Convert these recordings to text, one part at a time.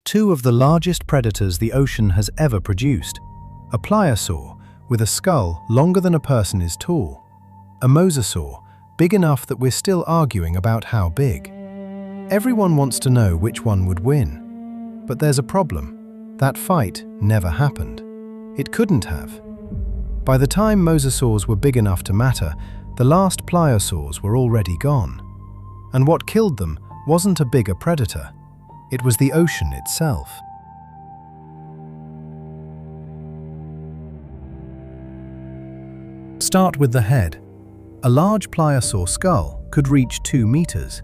two of the largest predators the ocean has ever produced. A Pliosaur, with a skull longer than a person is tall. A Mosasaur, big enough that we're still arguing about how big. Everyone wants to know which one would win. But there's a problem. That fight never happened. It couldn't have. By the time Mosasaurs were big enough to matter, the last Pliosaurs were already gone. And what killed them wasn't a bigger predator. It was the ocean itself. Start with the head. A large Pliosaur skull could reach 2 meters.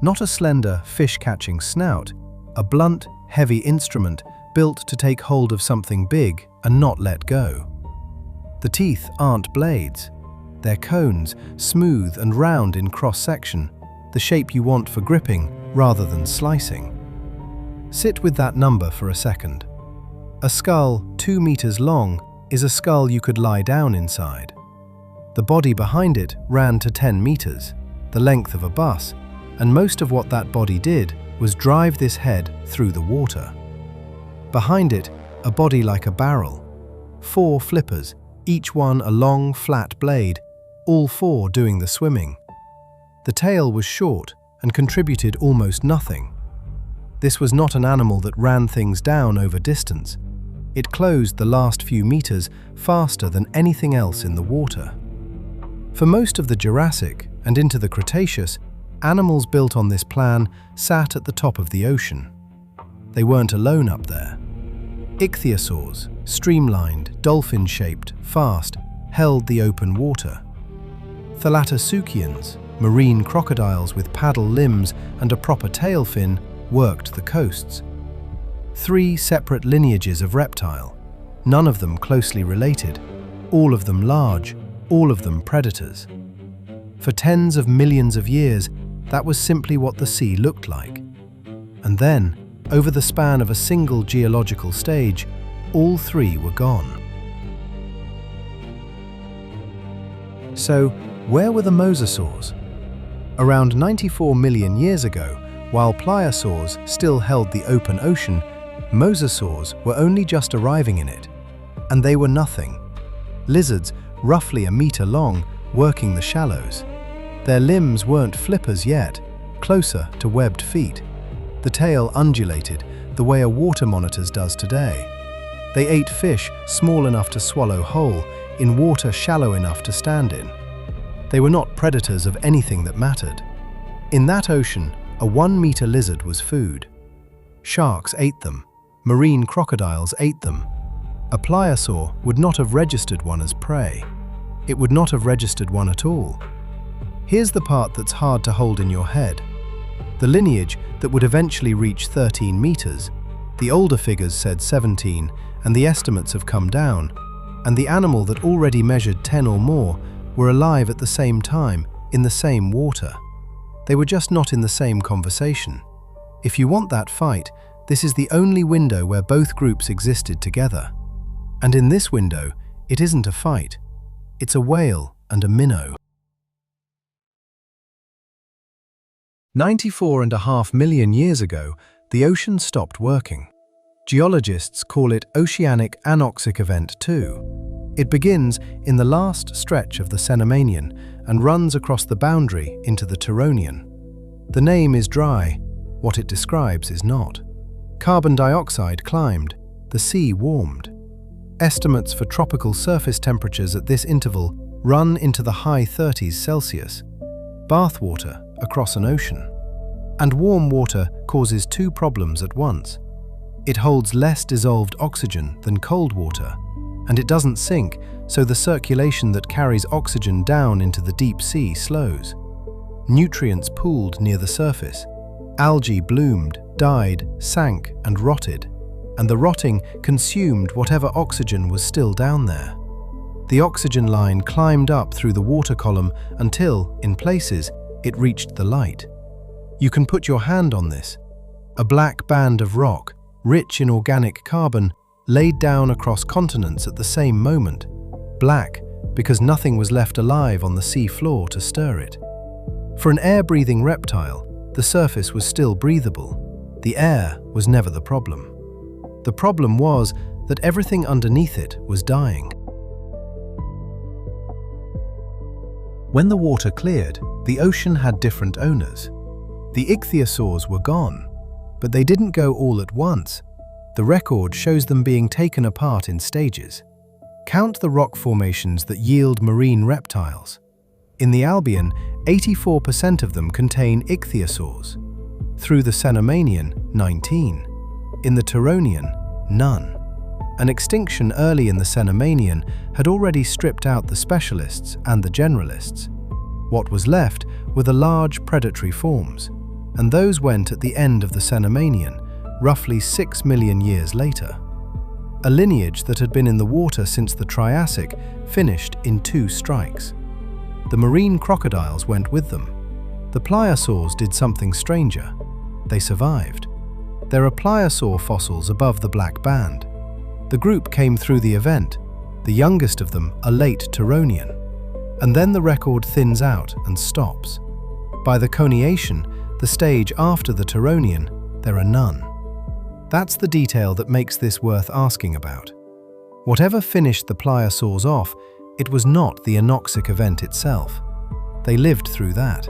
Not a slender, fish-catching snout, a blunt, heavy instrument built to take hold of something big and not let go. The teeth aren't blades. They're cones, smooth and round in cross-section, the shape you want for gripping rather than slicing. Sit with that number for a second. A skull 2 meters long is a skull you could lie down inside. The body behind it ran to 10 meters, the length of a bus, and most of what that body did was drive this head through the water. Behind it, a body like a barrel. 4 flippers, each one a long, flat blade, all 4 doing the swimming. The tail was short and contributed almost nothing. This was not an animal that ran things down over distance. It closed the last few meters faster than anything else in the water. For most of the Jurassic and into the Cretaceous, animals built on this plan sat at the top of the ocean. They weren't alone up there. Ichthyosaurs, streamlined, dolphin-shaped, fast, held the open water. Thalattosuchians, marine crocodiles with paddle limbs and a proper tail fin, worked the coasts. 3 separate lineages of reptile, none of them closely related, all of them large, all of them predators. For tens of millions of years, that was simply what the sea looked like. And then, over the span of a single geological stage, all 3 were gone. So, where were the Mosasaurs? Around 94 million years ago, while Pliosaurs still held the open ocean, Mosasaurs were only just arriving in it. And they were nothing. Lizards, roughly a meter long, working the shallows. Their limbs weren't flippers yet, closer to webbed feet. The tail undulated, the way a water monitor does today. They ate fish small enough to swallow whole, in water shallow enough to stand in. They were not predators of anything that mattered. In that ocean, a 1-meter lizard was food. Sharks ate them. Marine crocodiles ate them. A Pliosaur would not have registered one as prey. It would not have registered one at all. Here's the part that's hard to hold in your head. The lineage that would eventually reach 13 meters, the older figures said 17, and the estimates have come down, and the animal that already measured 10 or more were alive at the same time, in the same water. They were just not in the same conversation. If you want that fight, this is the only window where both groups existed together. And in this window, it isn't a fight. It's a whale and a minnow. 94.5 million years ago, the ocean stopped working. Geologists call it Oceanic Anoxic Event 2. It begins in the last stretch of the Cenomanian and runs across the boundary into the Turonian. The name is dry, what it describes is not. Carbon dioxide climbed, the sea warmed. Estimates for tropical surface temperatures at this interval run into the high 30s Celsius. Bathwater across an ocean. And warm water causes 2 problems at once. It holds less dissolved oxygen than cold water, and it doesn't sink, so the circulation that carries oxygen down into the deep sea slows. Nutrients pooled near the surface. Algae bloomed, died, sank, and rotted, and the rotting consumed whatever oxygen was still down there. The oxygen line climbed up through the water column until, in places, it reached the light. You can put your hand on this. A black band of rock, rich in organic carbon, laid down across continents at the same moment. Black, because nothing was left alive on the sea floor to stir it. For an air-breathing reptile, the surface was still breathable. The air was never the problem. The problem was that everything underneath it was dying. When the water cleared, the ocean had different owners. The Ichthyosaurs were gone, but they didn't go all at once. The record shows them being taken apart in stages. Count the rock formations that yield marine reptiles. In the Albion, 84% of them contain Ichthyosaurs. Through the Cenomanian, 19. In the Turonian, none. An extinction early in the Cenomanian had already stripped out the specialists and the generalists. What was left were the large predatory forms, and those went at the end of the Cenomanian, roughly 6 million years later. A lineage that had been in the water since the Triassic finished in 2 strikes. The marine crocodiles went with them. The Pliosaurs did something stranger. They survived. There are Pliosaur fossils above the black band. The group came through the event, the youngest of them a late Turonian. And then the record thins out and stops. By the Coniation, the stage after the Turonian, there are none. That's the detail that makes this worth asking about. Whatever finished the Pliosaurs off, it was not the Anoxic event itself. They lived through that.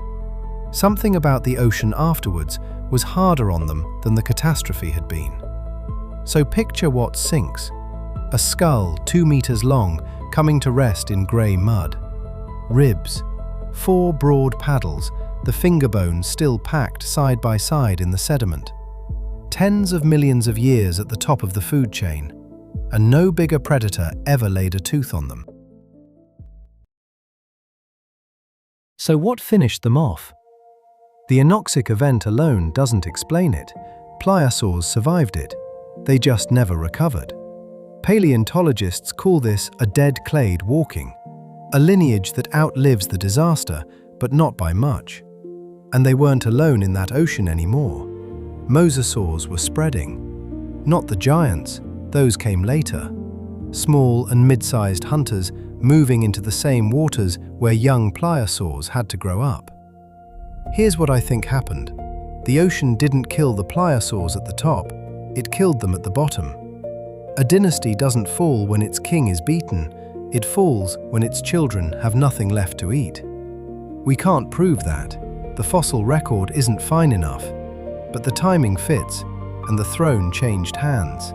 Something about the ocean afterwards was harder on them than the catastrophe had been. So picture what sinks. A skull 2 meters long coming to rest in grey mud. Ribs, 4 broad paddles, the finger bones still packed side by side in the sediment. Tens of millions of years at the top of the food chain, and no bigger predator ever laid a tooth on them. So what finished them off? The Anoxic event alone doesn't explain it. Pliosaurs survived it. They just never recovered. Paleontologists call this a dead clade walking, a lineage that outlives the disaster, but not by much. And they weren't alone in that ocean anymore. Mosasaurs were spreading. Not the giants, those came later. Small and mid-sized hunters moving into the same waters where young Pliosaurs had to grow up. Here's what I think happened. The ocean didn't kill the Pliosaurs at the top, it killed them at the bottom. A dynasty doesn't fall when its king is beaten, it falls when its children have nothing left to eat. We can't prove that. The fossil record isn't fine enough, but the timing fits, and the throne changed hands.